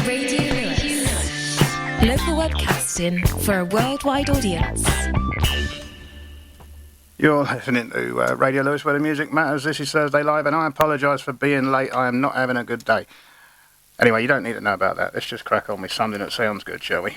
Radio Lewes. Local webcasting for a worldwide audience. You're listening to Radio Lewes, where the music matters. This is Thursday Live, and I apologise for being late. I am not having a good day. Anyway, you don't need to know about that. Let's just crack on with something that sounds good, shall we?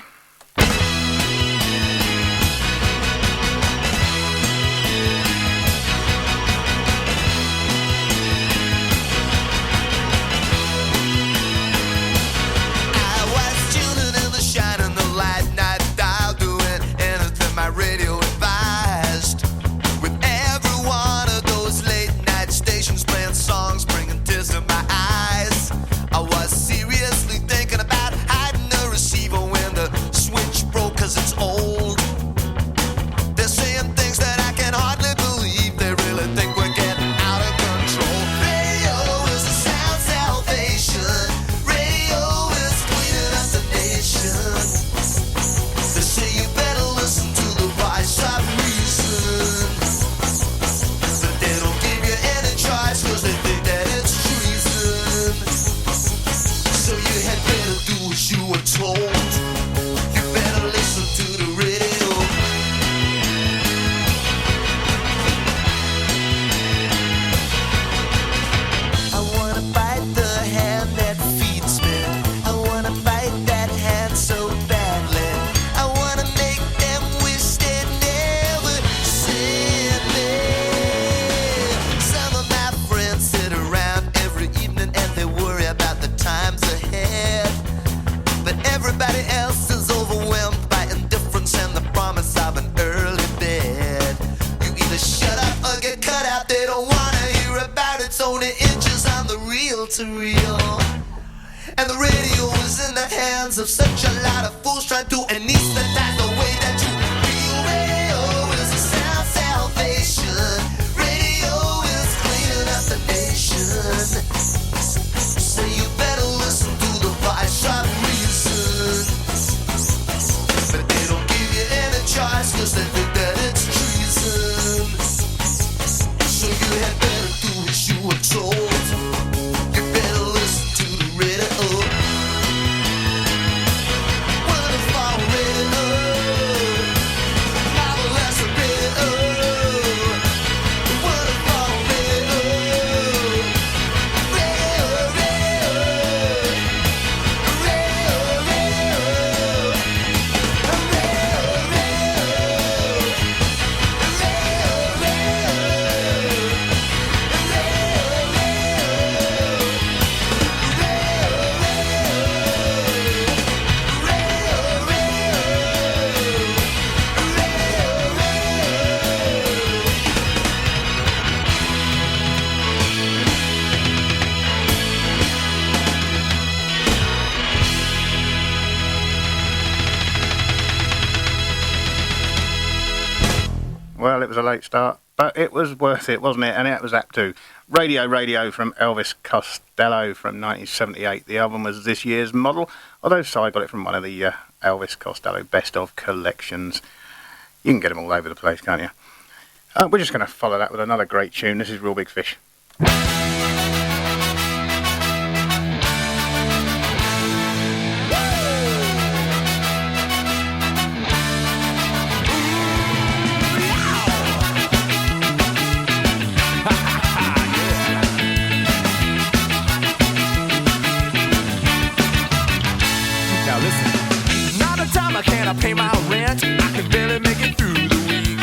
Of such a lot of fools trying to anesthetize the way that you feel. Radio is a sound salvation. Radio is cleaning up the nation. So you better listen to the voice of reason. But they don't give you any choice, cause they think that it's treason. So you had better do as you were told. You better listen to the radio. Well, it was a late start, but it was worth it, wasn't it? And it was apt to. Radio from Elvis Costello from 1978. The album was this year's model, although I got it from one of the Elvis Costello Best Of collections. You can get them all over the place, can't you? We're just going to follow that with another great tune. This is Real Big Fish. I pay my rent, I can barely make it through the week.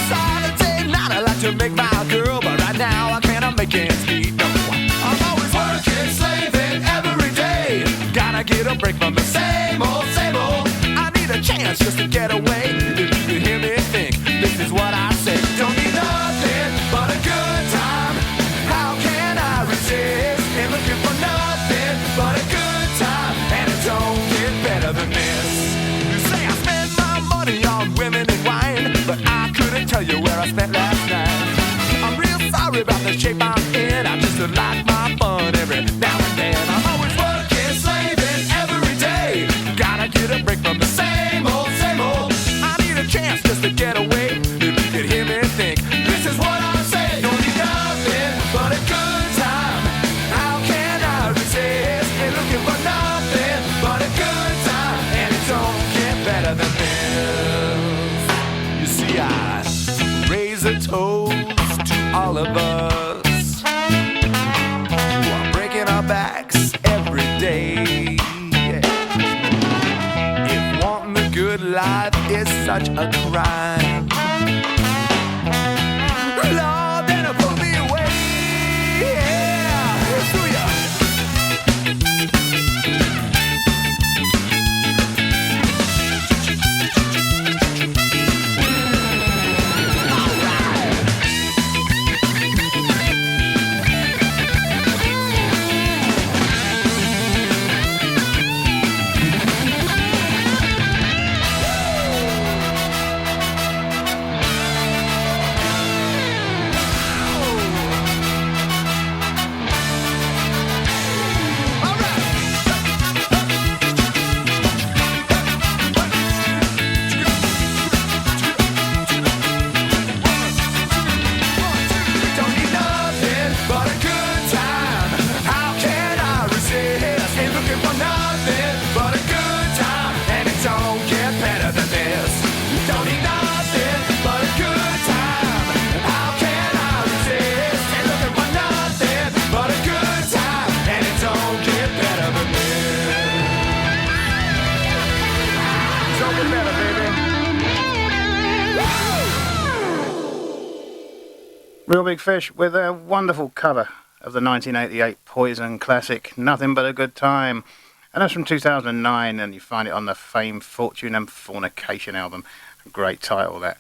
Saturday night I like to make my girl, but right now I can't make ends meet. No, I'm always working, slaving every day. Gotta get a break from the same old, same old. I need a chance just to get away. If you can hear me think, this is what I say. Don't need nothing but a good time. How can I resist? Ain't looking for nothing but a good time, and it don't get better than this. On women and wine, but I couldn't tell you where I spent last night. I'm real sorry about the shape I'm in. I just like my fun every now and then. I'm always working, slaving every day. Gotta get a break from the same old, same old. I need a chance just to get away. If you could hear me think, this is what I say. Don't need nothing but a good time. How can I resist? Ain't looking for nothing such a crime. Lord, then put me away. Yeah, do ya? Real Big Fish with a wonderful cover of the 1988 Poison classic, Nothing But a Good Time. And that's from 2009, and you find it on the Fame, Fortune and Fornication album. Great title, that.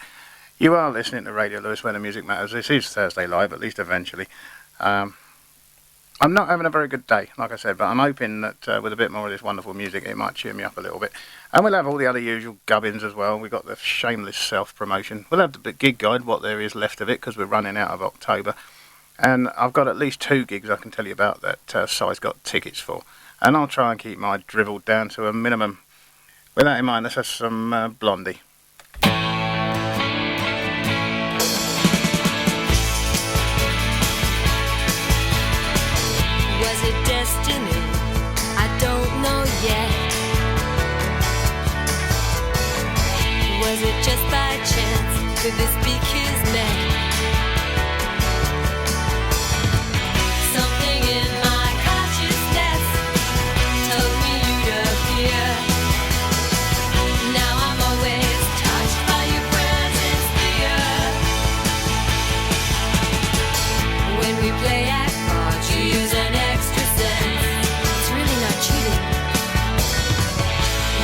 You are listening to Radio Lewes, where the music matters. This is Thursday Live, at least eventually. I'm not having a very good day, like I said, but I'm hoping that with a bit more of this wonderful music, it might cheer me up a little bit. And we'll have all the other usual gubbins as well. We've got the shameless self-promotion. We'll have the gig guide, what there is left of it, because we're running out of October. And I've got at least 2 gigs I can tell you about that Si's got tickets for. And I'll try and keep my drivel down to a minimum. With that in mind, let's have some Blondie. Was it destiny? I don't know yet. Was it just by chance? Could this be kismet? Something in my consciousness told me you'd appear. Now I'm always touched by your presence dear. When we play at cards, you use an extra sense. It's really not cheating.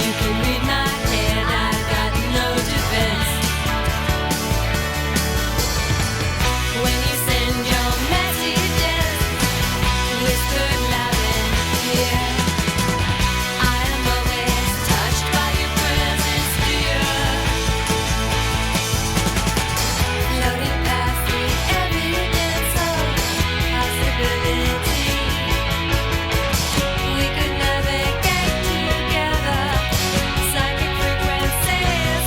You can read my head, I've got no defense. When you send your messages, whispered loud and clear, I am always touched by your presence dear. Floating past the evidence of possibility, we could never get together. Psychic frequencies.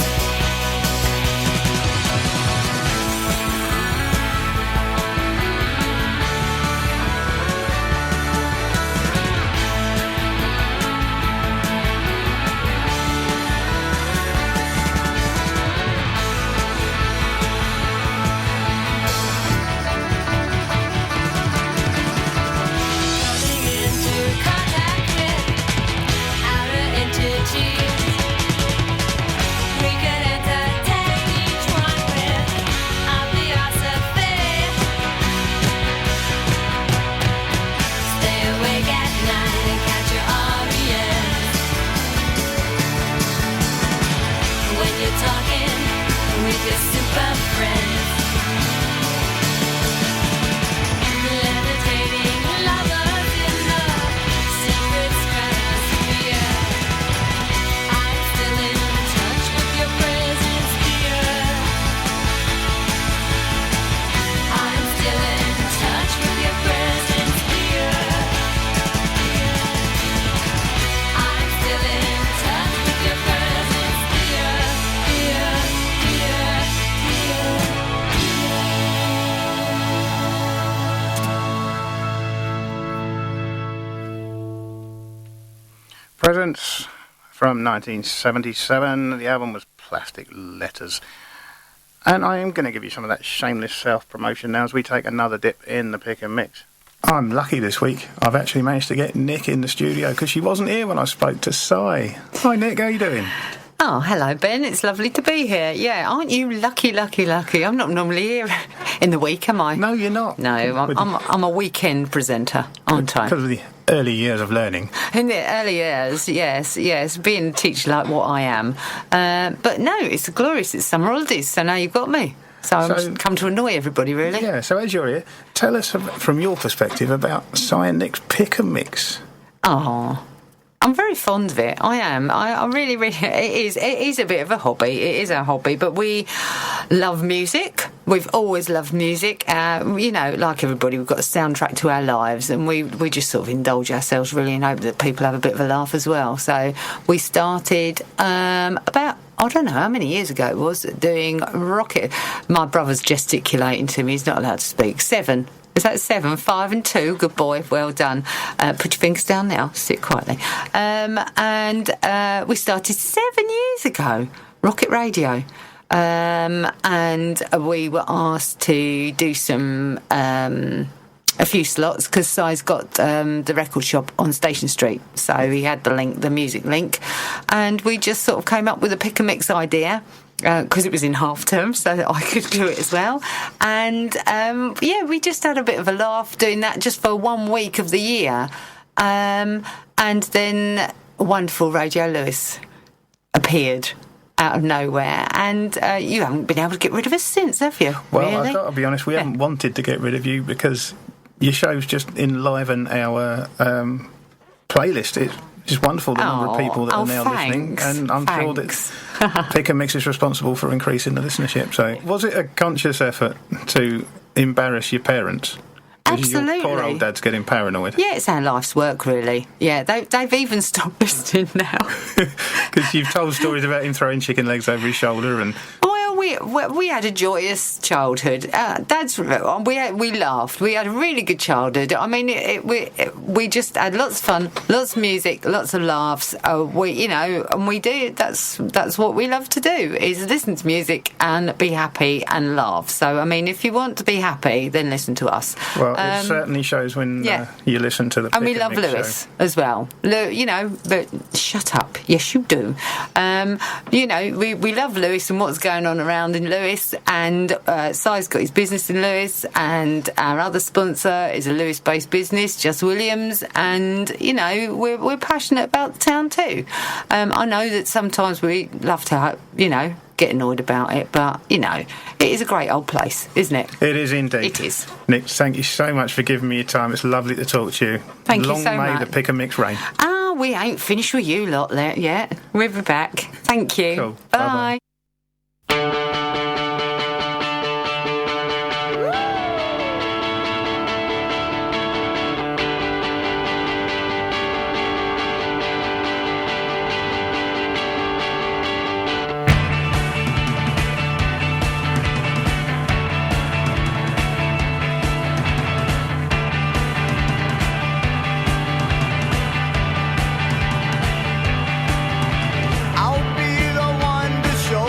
Coming into contact with outer entities. We could entertain each one with our philosophy. Stay awake at night and catch your REMs. When you're talking with your super friends. Levitating lovers in the secret stratosphere. I'm still in touch with your presence dear. I'm still in touch with your presence dear. I'm still in touch with your presence dear. Dear, dear, dear. Presents from 1977. The album was Plastic Letters. And I am going to give you some of that shameless self-promotion now as we take another dip in the pick and mix. I'm lucky this week. I've actually managed to get Nick in the studio because she wasn't here when I spoke to Si. Hi Nick, how you doing? Oh, hello, Ben. It's lovely to be here. Yeah, aren't you lucky? I'm not normally here in the week, am I? No, you're not. No, I'm a weekend presenter, aren't I? Because of the early years of learning. In the early years, yes, being a teacher like what I am. But no, it's glorious. It's summer holidays, so now you've got me. So I'm just come to annoy everybody, really. Yeah, so as you're here, tell us from your perspective about Si and Nick's Pick and Mix. Oh, I'm very fond of it. I am. I really, it is a bit of a hobby. It is a hobby, but we love music. We've always loved music. Like everybody, we've got a soundtrack to our lives, and we just sort of indulge ourselves really and hope that people have a bit of a laugh as well. So we started about, I don't know how many years ago it was, doing rocket. My brother's gesticulating to me. He's not allowed to speak. 7. Is that 7? 5 and 2. Good boy. Well done. Put your fingers down now. Sit quietly. And we started 7 years ago. Rocket Radio. And we were asked to do some a few slots because Si's got the record shop on Station Street, so he had the music link, and we just sort of came up with a pick and mix idea. Because it was in half term, so that I could do it as well. And, we just had a bit of a laugh doing that just for 1 week of the year. And then wonderful Radio Lewes appeared out of nowhere. And you haven't been able to get rid of us since, have you? Well, really? I've got to be honest, we haven't wanted to get rid of you because your shows just enliven our playlist. It's just wonderful, the number of people that are now listening, and I'm sure that Pick and Mix is responsible for increasing the listenership. So, was it a conscious effort to embarrass your parents? Absolutely. Your poor old dad's getting paranoid. Yeah, it's our life's work, really. Yeah, they've even stopped listening now. Because you've told stories about him throwing chicken legs over his shoulder and... We had a joyous childhood. We laughed. We had a really good childhood. I mean, we just had lots of fun, lots of music, lots of laughs. And we do. That's what we love to do, is listen to music and be happy and laugh. So, I mean, if you want to be happy, then listen to us. Well, it certainly shows when you listen to the. And we love Lewes as well. But shut up. Yes, you do. We love Lewes and what's going on around in Lewes, and Si's got his business in Lewes, and our other sponsor is a Lewes-based business, Just Williams, and we're passionate about the town too. I know that sometimes we love to get annoyed about it, but it is a great old place, isn't it? It is indeed. It is. Nick, thank you so much for giving me your time. It's lovely to talk to you. Thank you so much. Long may the Pick and Mix reign. We ain't finished with you lot there yet. We'll be back. Thank you. Cool. Bye. I'll be the one to show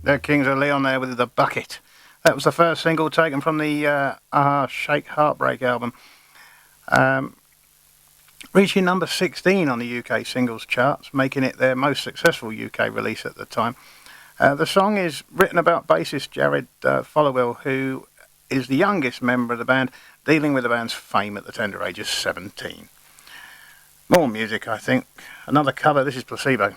The Kings of Leon there with The Bucket. That was the first single taken from the Shake Heartbreak album. Reaching number 16 on the UK singles charts, making it their most successful UK release at the time. The song is written about bassist Jared Followill, who is the youngest member of the band, dealing with the band's fame at the tender age of 17. More music, I think. Another cover, this is Placebo.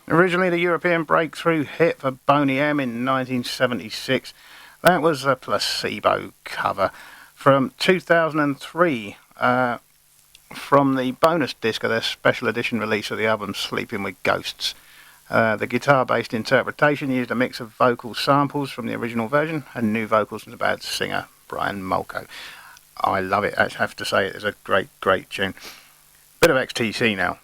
Originally the European breakthrough hit for Boney M in 1976. That was a Placebo cover from 2003 from the bonus disc of their special edition release of the album Sleeping with Ghosts. The guitar-based interpretation used a mix of vocal samples from the original version and new vocals from the band's singer Brian Molko. I love it, I have to say it is a great, great tune. Bit of XTC now.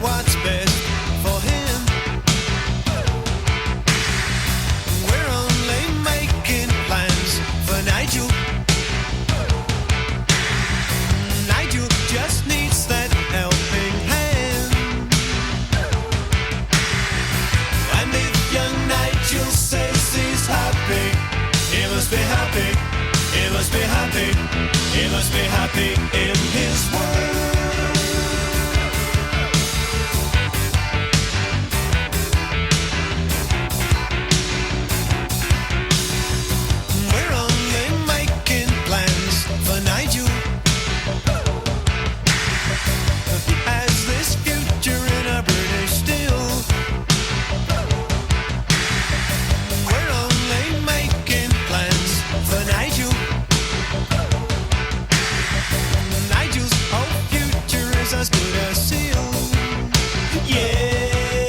What's best for him? happy. He must be happy in his world. We're only making plans for Nigel. As this future in a British steel. We're only making plans for Nigel. Nigel's whole future is as good as sealed. Yeah,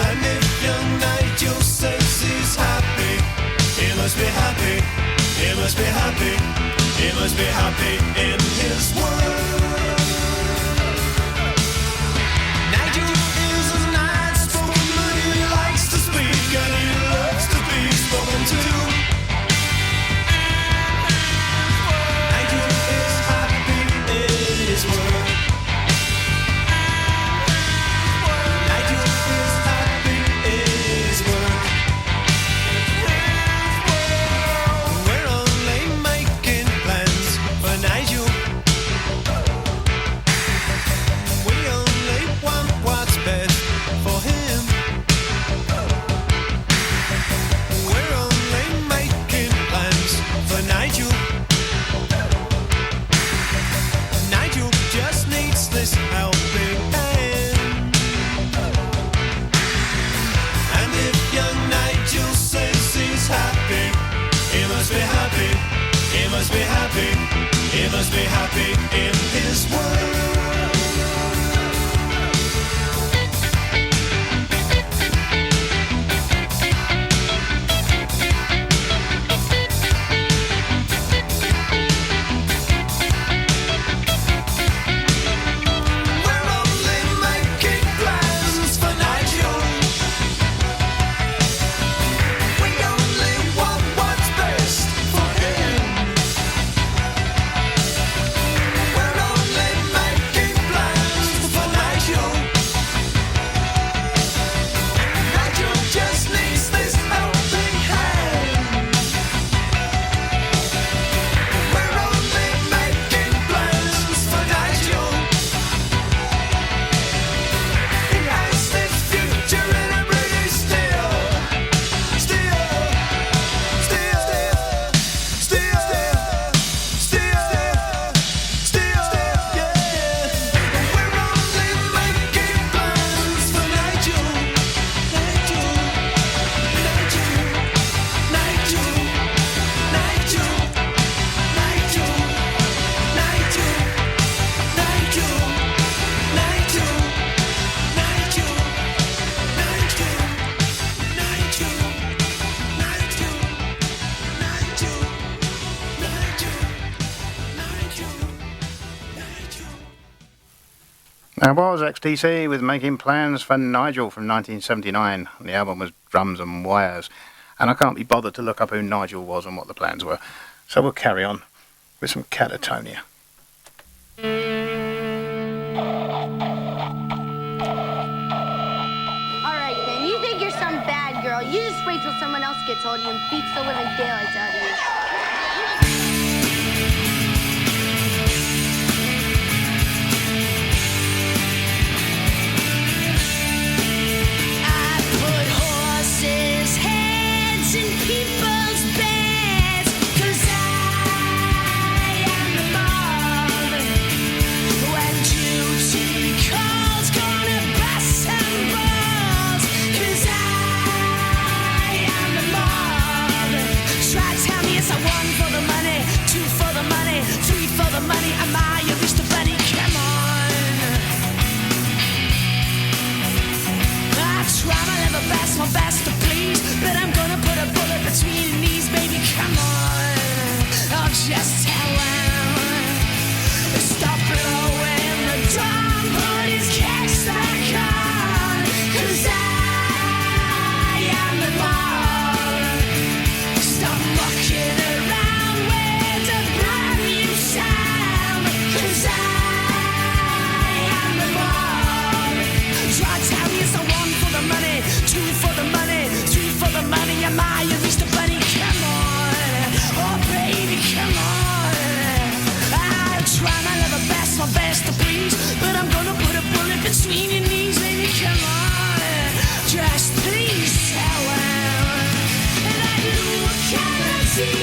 and if young Nigel says he's happy, he must be happy. He must be happy. He must be happy in his world. Nigel is an outspoken man. He likes to speak and he loves to be spoken to. Nigel is happy in his world. Nigel is happy in his world. We're only making plans for Nigel. We only want what's best for him. We're only making plans for Nigel. Nigel just needs this helping hand. And if young Nigel says he's happy, he must be happy. He must be happy. He must be happy in his world. We're only making plans for Nigel. We only want what's best for him. We're only making plans for Nigel. Nigel just needs this helping hand. We're only making plans for Nigel. He has this future in a British steel. We're only making plans for Nigel. Nigel. That was XTC with Making Plans for Nigel from 1979. The album was Drums and Wires. And I can't be bothered to look up who Nigel was and what the plans were. So we'll carry on with some Catatonia. Alright then, you think you're some bad girl. You just wait till someone else gets hold of you and beats the living daylights out of you. I put horses' heads in people's beds, 'cause I am the mob. When duty calls, gonna bust some balls, 'cause I am the mob. Try to tell me it's a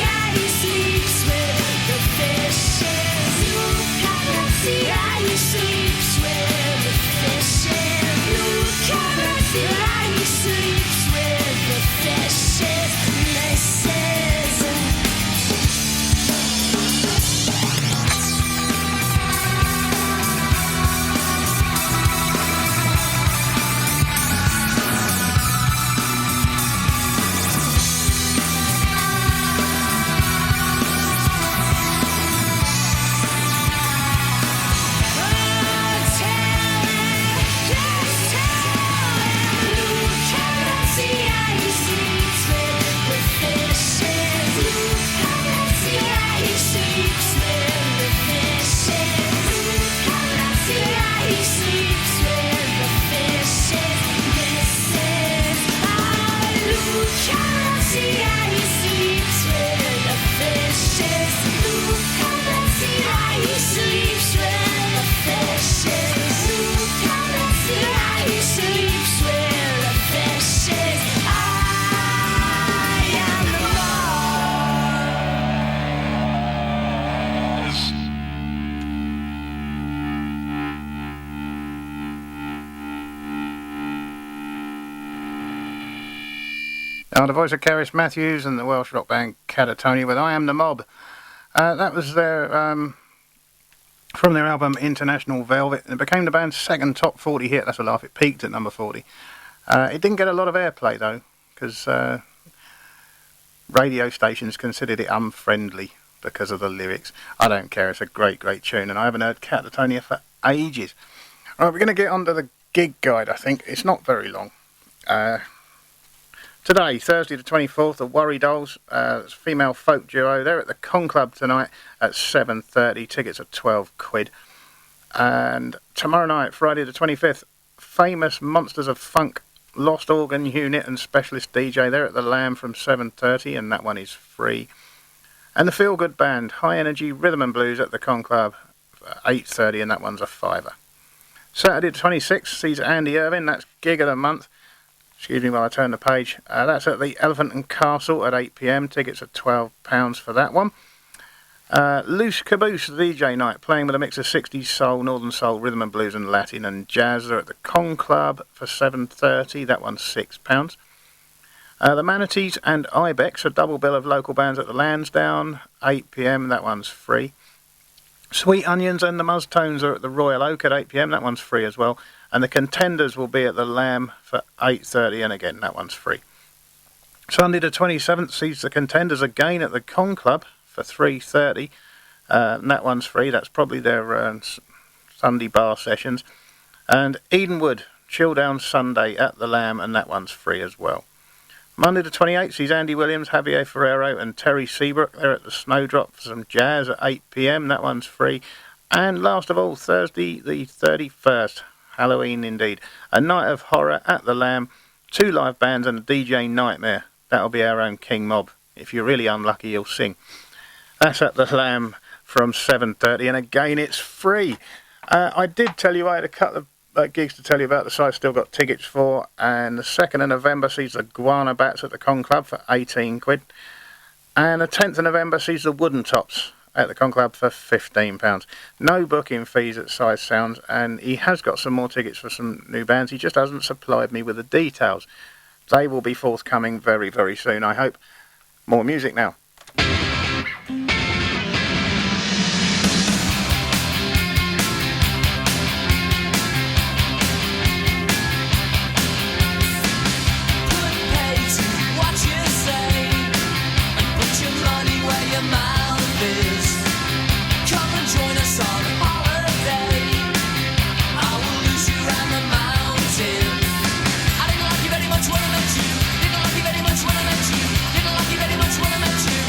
how he sleeps with the fishes. See how he sleeps with the fishes. Look how he sleeps with the fishes. Misses. The voice of Cerys Matthews and the Welsh rock band Catatonia with I Am the Mob. That was their from their album International Velvet, and it became the band's second top 40 hit. That's a laugh. It peaked at number 40. It didn't get a lot of airplay though, because radio stations considered it unfriendly because of the lyrics. I don't care. It's a great, great tune, and I haven't heard Catatonia for ages. All right, we're going to get onto the gig guide. I think it's not very long. Today, Thursday the 24th, the Worry Dolls, female folk duo. They're at the Con Club tonight at 7:30. Tickets are £12. And tomorrow night, Friday the 25th, famous Monsters of Funk Lost Organ Unit and Specialist DJ. They're at the Lamb from 7:30, and that one is free. And the Feel Good Band, High Energy Rhythm and Blues at the Con Club at 8:30, and that one's a £5. Saturday the 26th sees Andy Irvine. That's gig of the month. Excuse me while I turn the page. That's at the Elephant and Castle at 8 p.m. Tickets are £12 for that one. Loose Caboose DJ night, playing with a mix of 60s soul, northern soul, rhythm and blues and Latin and jazz. They're at the Con Club for 7:30. That one's £6. The Manatees and Ibex, a double bill of local bands at the Lansdowne, 8 p.m. That one's free. Sweet Onions and the Muztones are at the Royal Oak at 8 p.m. That one's free as well. And the Contenders will be at the Lamb for 8:30, and again, that one's free. Sunday the 27th sees the Contenders again at the Con Club for 3:30, and that one's free. That's probably their Sunday bar sessions. And Edenwood, Chill Down Sunday at the Lamb, and that one's free as well. Monday the 28th sees Andy Williams, Javier Ferrero and Terry Seabrook. They're at the Snowdrop for some jazz at 8 p.m. That one's free. And last of all, Thursday the 31st, Halloween indeed, a night of horror at the Lamb, 2 live bands and a DJ Nightmare. That'll be our own King Mob. If you're really unlucky, he'll sing. That's at the Lamb from 7:30, and again, it's free. I did tell you I had a couple of gigs to tell you about the site still got tickets for, and the 2nd of November sees the Guana Bats at the Con Club for £18, and the 10th of November sees the Wooden Tops at the Con Club for £15. No booking fees at Size Sounds, and he has got some more tickets for some new bands. He just hasn't supplied me with the details. They will be forthcoming very, very soon, I hope. More music now. Didn't like you very much when I met you.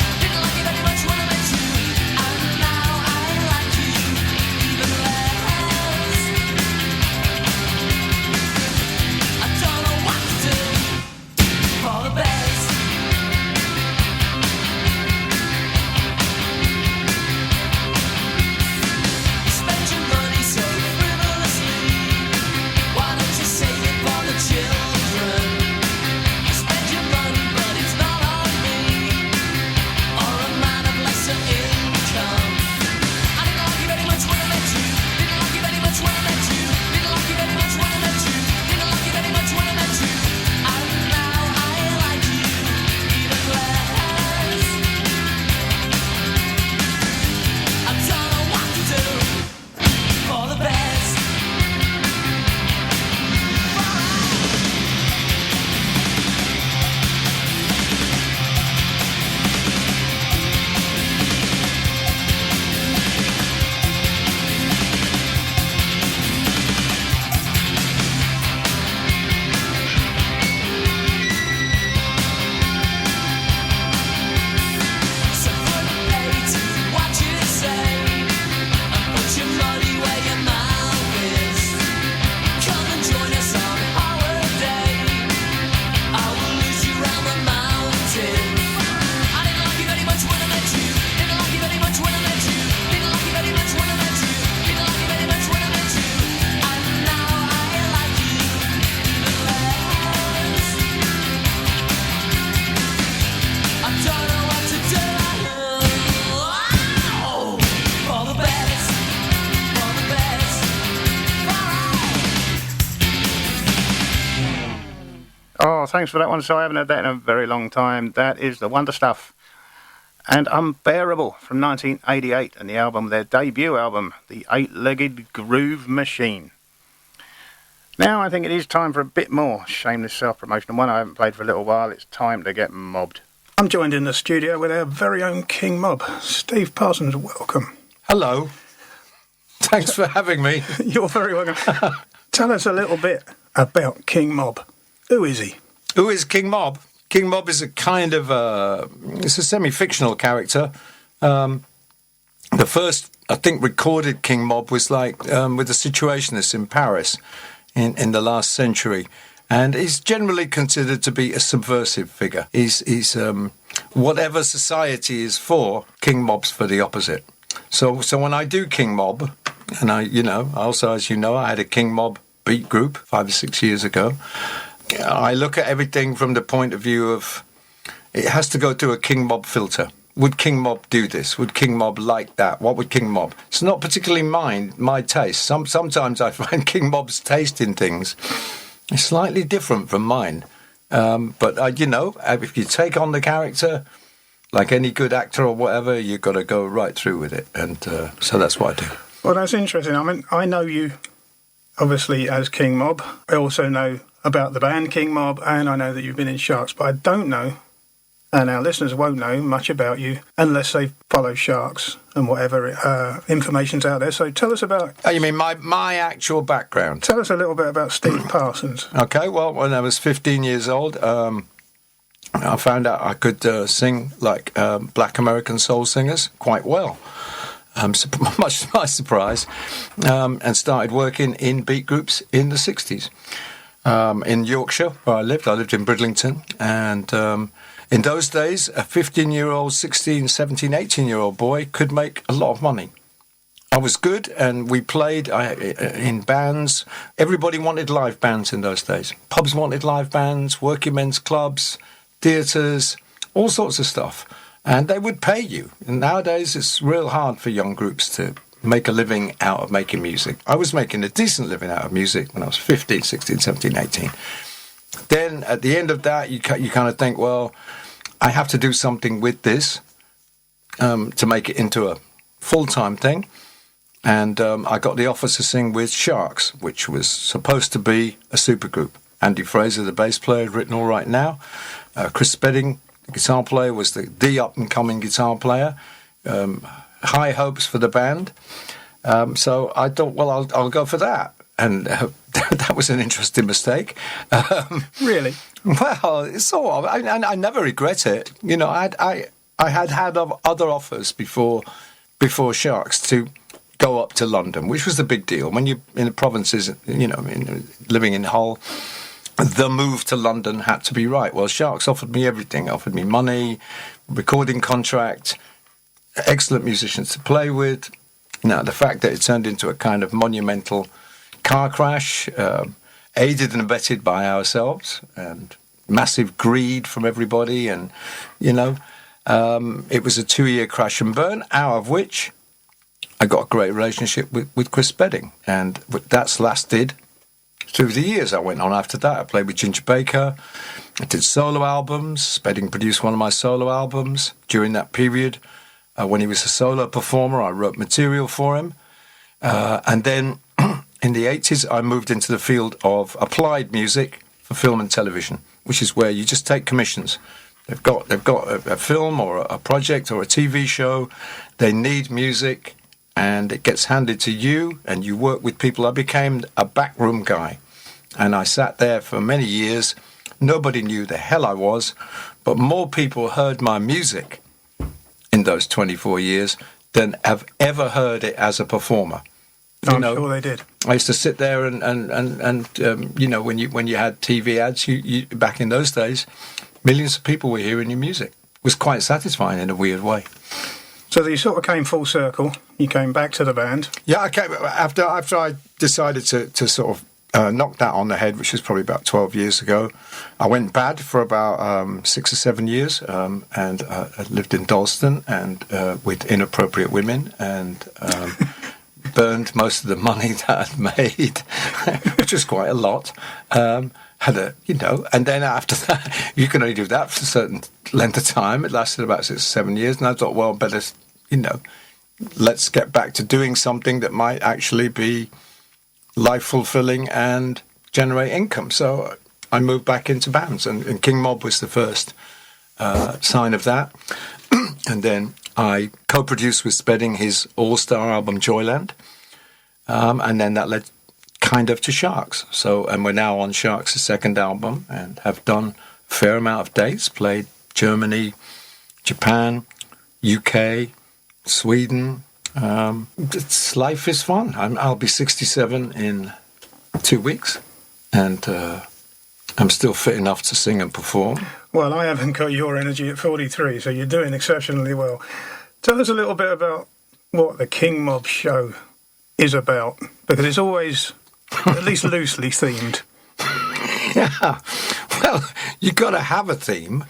Oh, thanks for that one. So I haven't had that in a very long time. That is The Wonder Stuff. And Unbearable from 1988, and the album, their debut album, The Eight-Legged Groove Machine. Now I think it is time for a bit more shameless self-promotion. One I haven't played for a little while. It's time to get mobbed. I'm joined in the studio with our very own King Mob, Steve Parsons. Welcome. Hello. Thanks for having me. You're very welcome. Tell us a little bit about King Mob. Who is he? Who is King Mob? King Mob is a kind of it's a semi-fictional character. The first, I think, recorded King Mob was like with the Situationists in Paris in the last century. And he's generally considered to be a subversive figure. He's whatever society is for, King Mob's for the opposite. So when I do King Mob, and I also, as you know, I had a King Mob beat group 5 or 6 years ago. I look at everything from the point of view of it has to go through a King Mob filter. Would King Mob do this? Would King Mob like that? What would King Mob? It's not particularly my taste. Sometimes I find King Mob's taste in things is slightly different from mine. But if you take on the character, like any good actor or whatever, you've got to go right through with it. And so that's what I do. Well, that's interesting. I mean, I know you, obviously, as King Mob. I also know about the band King Mob, and I know that you've been in Sharks, but I don't know, and our listeners won't know much about you unless they follow Sharks and whatever information's out there. So tell us about... Oh, you mean my actual background? Tell us a little bit about Steve Parsons. Okay, well, when I was 15 years old, I found out I could sing like black American soul singers quite well. Much to my surprise, and started working in beat groups in the 60s. In Yorkshire, where I lived in Bridlington, and in those days, a 15-year-old, 16, 17, 18-year-old boy could make a lot of money. I was good, and we played in bands. Everybody wanted live bands in those days. Pubs wanted live bands, working men's clubs, theatres, all sorts of stuff. And they would pay you. And nowadays, it's real hard for young groups to make a living out of making music. I was making a decent living out of music when I was 15, 16, 17, 18. Then at the end of that, you kind of think, well, I have to do something with this to make it into a full-time thing. And I got the offer to sing with Sharks, which was supposed to be a supergroup. Andy Fraser, the bass player, had written All Right Now. Chris Spedding, the guitar player, was the up-and-coming guitar player. High hopes for the band. So I thought, well, I'll go for that. And that was an interesting mistake. Really? Well, sort of. I never regret it. You know, I had other offers before Sharks to go up to London, which was the big deal. When you're in the provinces, living in Hull, the move to London had to be right. Well, Sharks offered me everything. Offered me money, recording contract, excellent musicians to play with. Now, the fact that it turned into a kind of monumental car crash, aided and abetted by ourselves, and massive greed from everybody, and, it was a 2-year crash and burn, out of which I got a great relationship with Chris Spedding, and that's lasted through the years I went on after that. I played with Ginger Baker, I did solo albums. Spedding produced one of my solo albums during that period. When he was a solo performer, I wrote material for him. And then in the 80s, I moved into the field of applied music for film and television, which is where you just take commissions. They've got a film or a project or a TV show. They need music, and it gets handed to you, and you work with people. I became a backroom guy, and I sat there for many years. Nobody knew the hell I was, but more people heard my music in those 24 years than have ever heard it as a performer. I'm sure they did. I used to sit there and when you had TV ads, you back in those days, millions of people were hearing your music. It was quite satisfying in a weird way. So you sort of came full circle. You came back to the band. Yeah, I came after I decided to sort of knock that on the head, which was probably about 12 years ago. I went bad for about 6 or 7 years, and I lived in Dalston and with inappropriate women, and burned most of the money that I'd made, which was quite a lot. had a, and then after that, you can only do that for a certain length of time. It lasted about 6 or 7 years, and I thought, well, better, let's get back to doing something that might actually be life-fulfilling and generate income. So I moved back into bands, and King Mob was the first sign of that. And then I co-produced with Spedding his all-star album Joyland, and then that led kind of to Sharks. And we're now on Sharks' second album and have done a fair amount of dates, played Germany, Japan, UK, Sweden. Life is fun. I'll be 67 in 2 weeks, and I'm still fit enough to sing and perform. Well, I haven't got your energy at 43, so you're doing exceptionally well. Tell us a little bit about what the King Mob show is about, because it's always at least loosely themed. Yeah, well, you got to have a theme.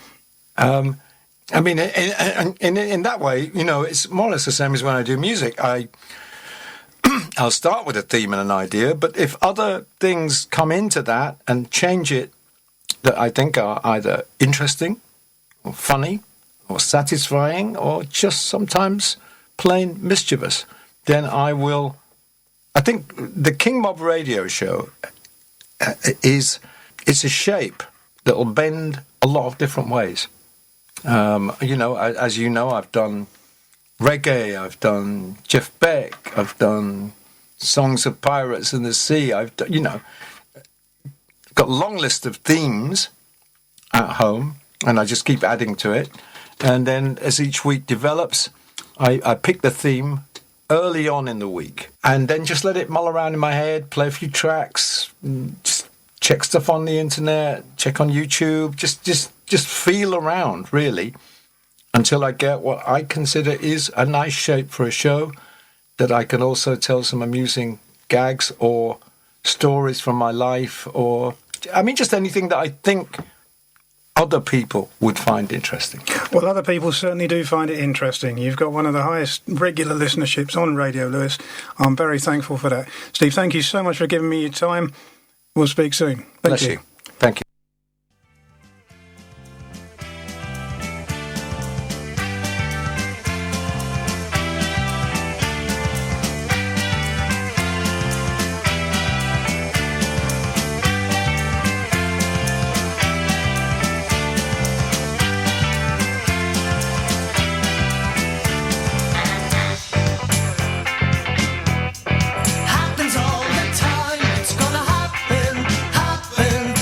I mean, in that way, it's more or less the same as when I do music. I'll start with a theme and an idea, but if other things come into that and change it that I think are either interesting or funny or satisfying or just sometimes plain mischievous, then I will. I think the King Mob radio show it's a shape that will bend a lot of different ways. As you know, I've done reggae, I've done Jeff Beck, I've done songs of pirates in the sea. I've done, got a long list of themes at home, and I just keep adding to it. And then as each week develops, I pick the theme early on in the week, and then just let it mull around in my head, play a few tracks, just check stuff on the internet, check on YouTube, just feel around, really, until I get what I consider is a nice shape for a show that I can also tell some amusing gags or stories from my life, or, just anything that I think other people would find interesting. Well, other people certainly do find it interesting. You've got one of the highest regular listenerships on Radio Lewes. I'm very thankful for that. Steve, thank you so much for giving me your time. We'll speak soon. Thank you. Thank you. Happens all the time. It's gonna happen, happen.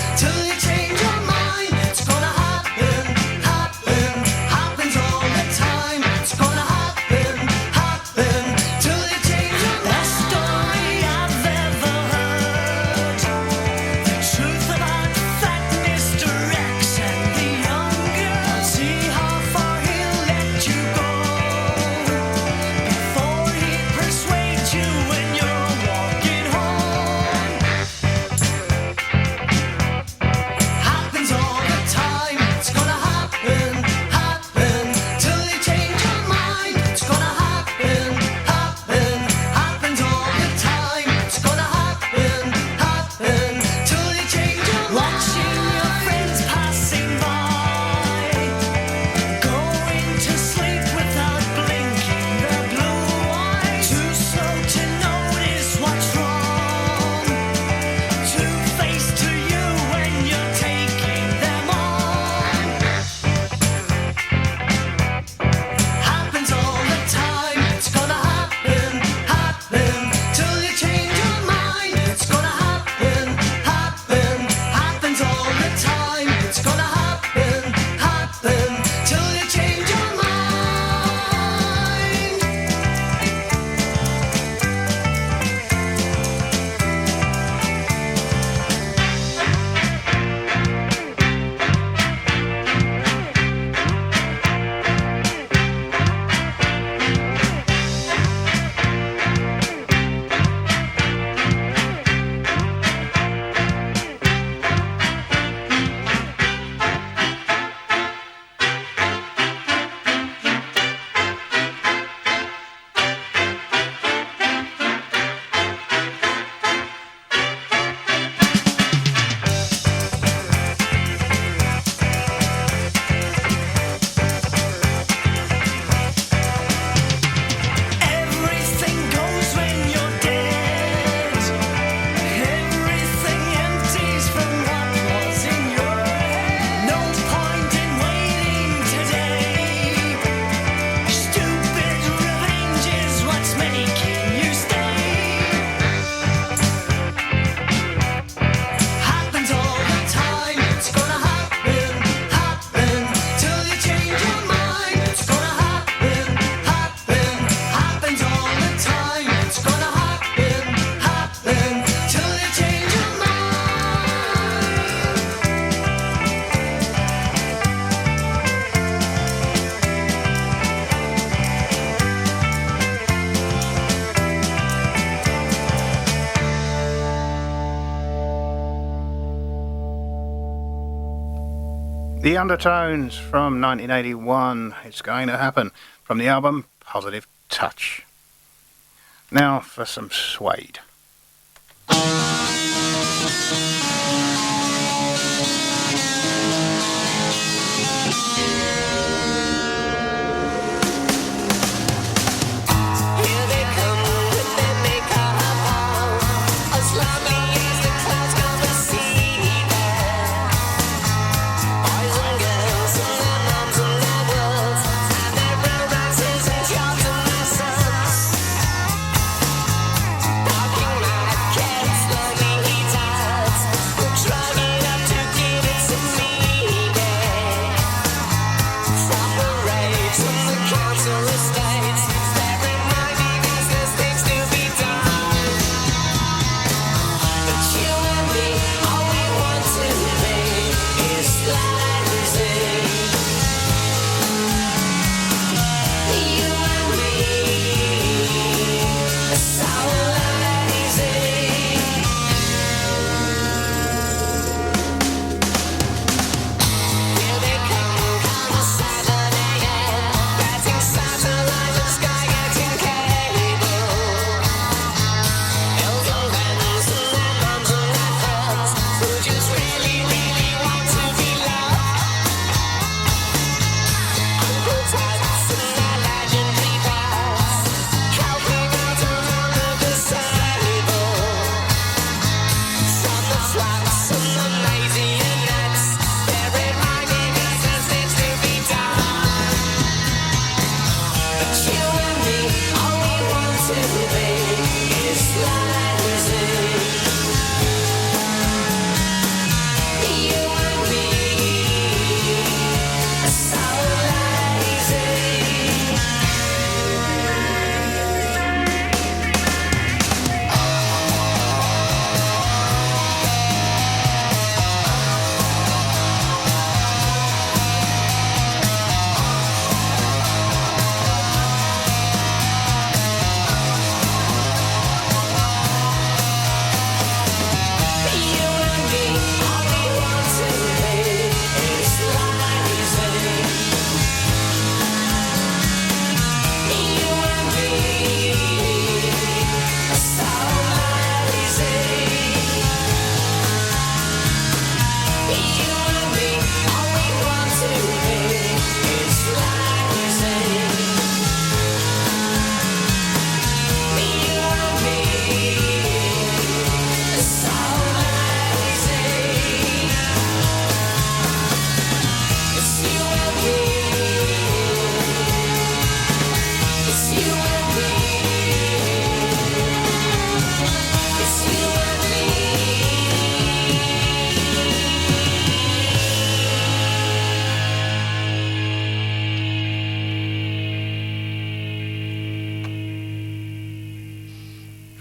The Undertones from 1981, It's Going to Happen, from the album Positive Touch. Now for some Suede.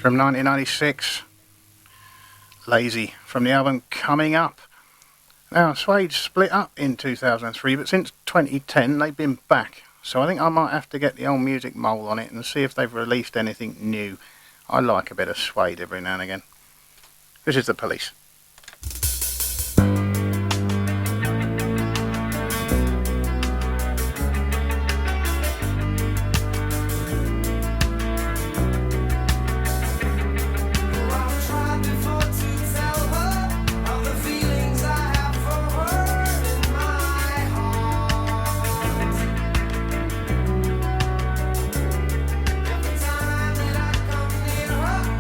From 1996, Lazy, from the album Coming Up. Now, Suede split up in 2003, but since 2010 they've been back. So I think I might have to get the old music mole on it and see if they've released anything new. I like a bit of Suede every now and again. This is The Police.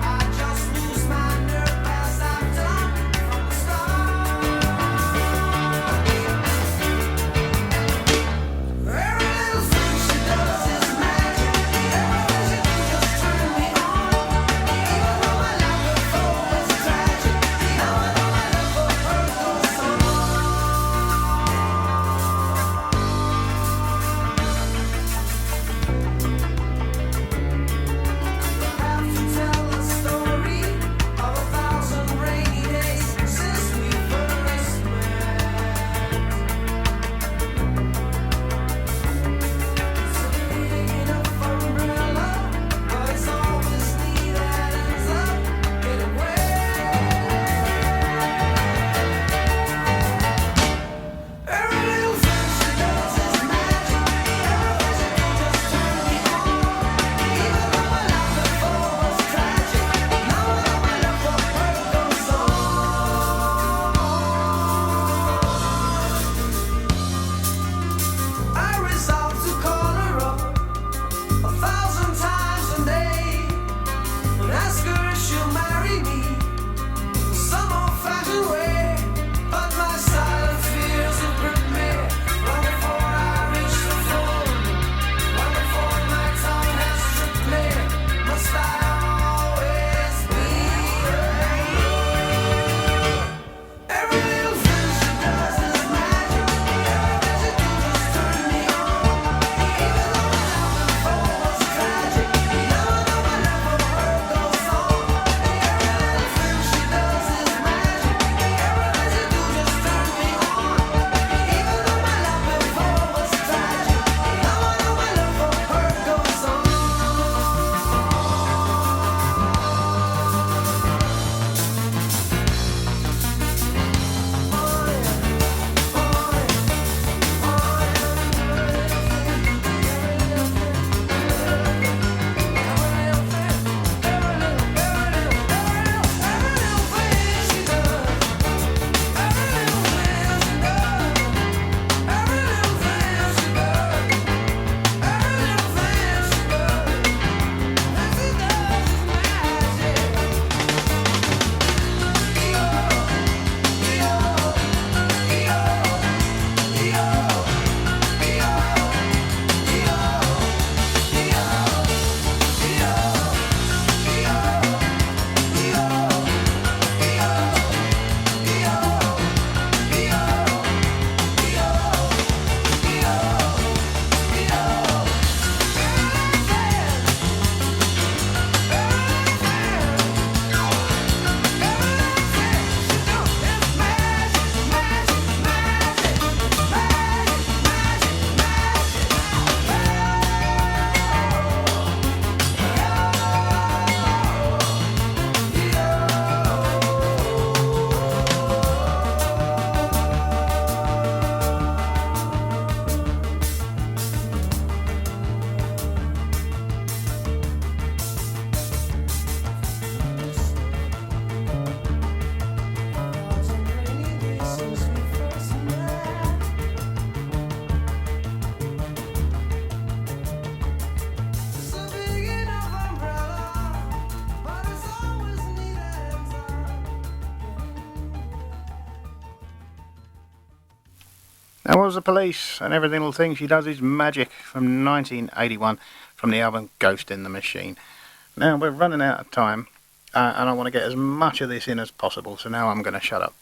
I just lose my nerve as I've done. Now was the Police and Every Little Thing She Does Is Magic from 1981 from the album Ghost in the Machine. Now we're running out of time and I want to get as much of this in as possible, so now I'm going to shut up.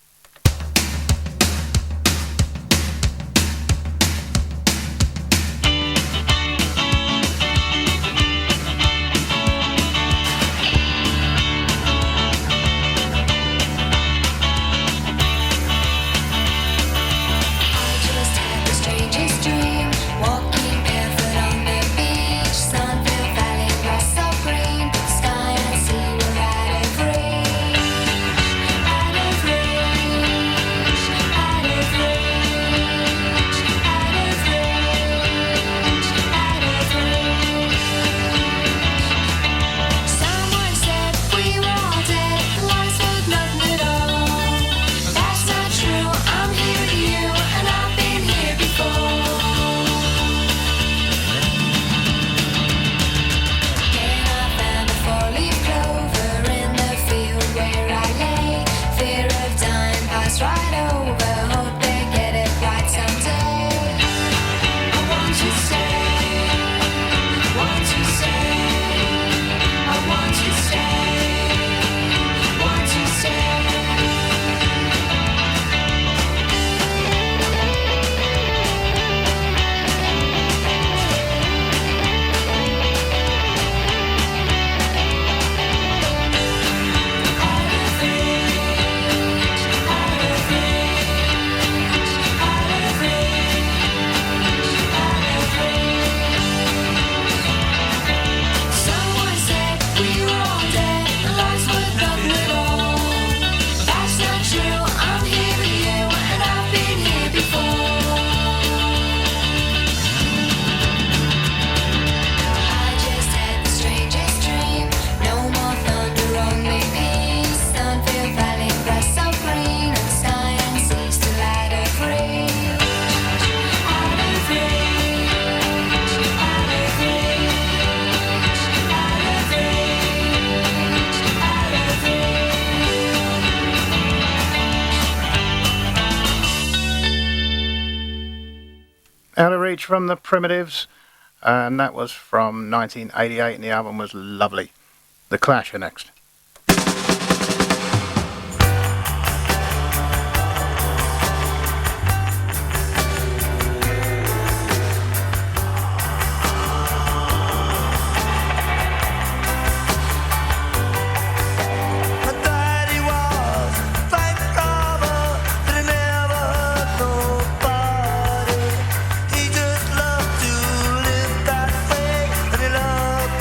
Out of Reach from the Primitives, and that was from 1988, and the album was lovely. The Clash are next.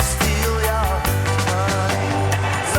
Steal your money.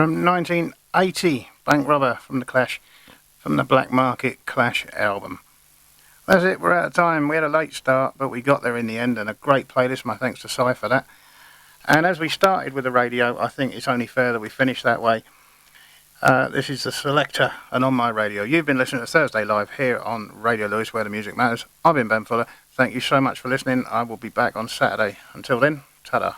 from 1980, Bank Robber from The Clash, from the Black Market Clash album. That's it, we're out of time. We had a late start, but we got there in the end, and a great playlist. My thanks to Si for that. And as we started with the radio, I think it's only fair that we finish that way. This is The Selector and On My Radio. You've been listening to Thursday Live here on Radio Lewes, where the music matters. I've been Ben Fuller. Thank you so much for listening. I will be back on Saturday. Until then, ta-da.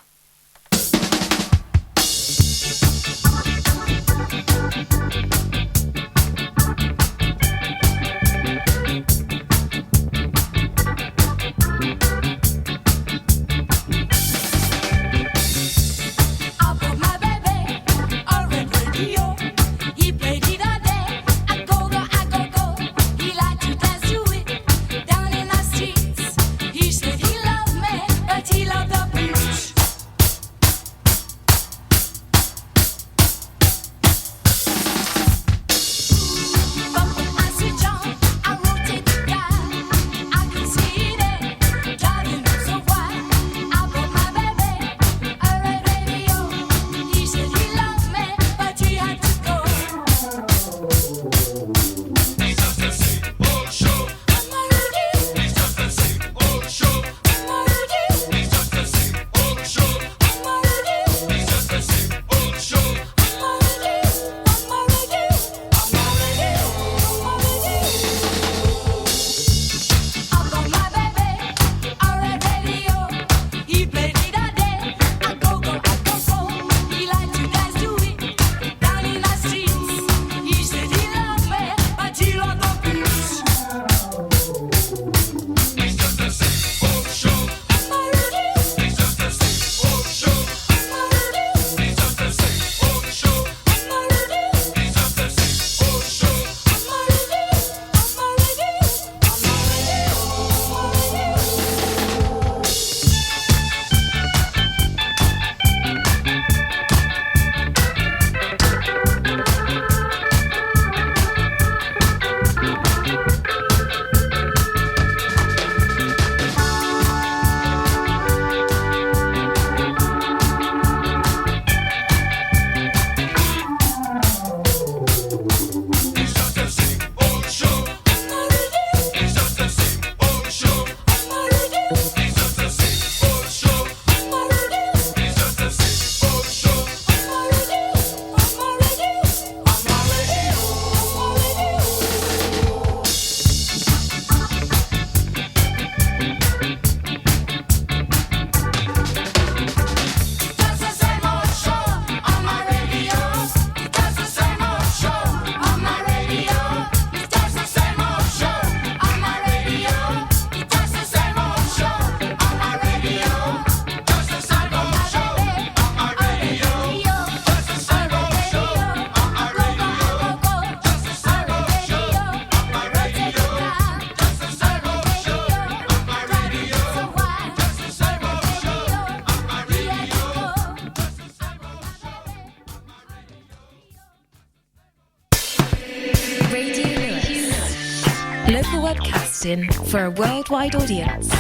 Local webcasting for a worldwide audience.